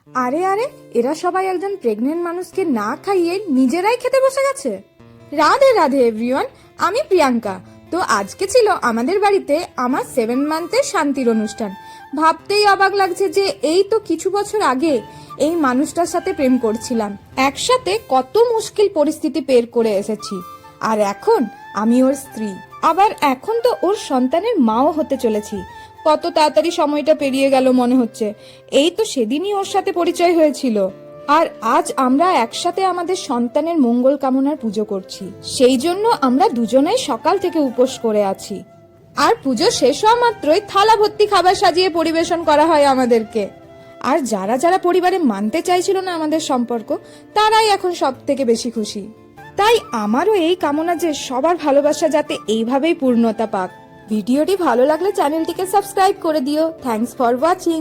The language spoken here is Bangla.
আরে আরে, এরা সবাই একজন প্রেগনেন্ট মানুষকে না খাইয়ে নিজেরাই খেতে বসে গেছে। রাধে রাধে এভরিওয়ান, আমি প্রিয়াঙ্কা। তো আজকে ছিল আমাদের বাড়িতে আমার 7 মান্থের শান্তির অনুষ্ঠান। ভাবতেই অবাক লাগছে যে এই তো কিছু বছর আগে এই মানুষটার সাথে প্রেম করছিলাম, একসাথে কত মুশকিল পরিস্থিতি পের করে এসেছি, আর এখন আমি ওর স্ত্রী। আবার এখন তো ওর সন্তানের মাও হতে চলেছি। কত তাড়াতাড়ি সময়টা পেরিয়ে গেল মনে হচ্ছে। এই তো সেদিনই ওর সাথে পরিচয় হয়েছিল, আর আজ আমরা একসাথে আমাদের সন্তানের মঙ্গল কামনার পুজো করছি। সেই জন্য আমরা দুজনেই সকাল থেকে উপোস করে আছি। আর পুজো শেষ হওয়া মাত্রই থালা ভর্তি খাবার সাজিয়ে পরিবেশন করা হয় আমাদেরকে। আর যারা যারা পরিবারে মানতে চাইছিল না আমাদের সম্পর্ক, তারাই এখন সব থেকে বেশি খুশি। তাই আমারও এই কামনা যে সবার ভালোবাসা যাতে এইভাবেই পূর্ণতা পাক। ভিডিওটি ভালো লাগলে চ্যানেলটিকে সাবস্ক্রাইব করে দিও। Thanks for watching.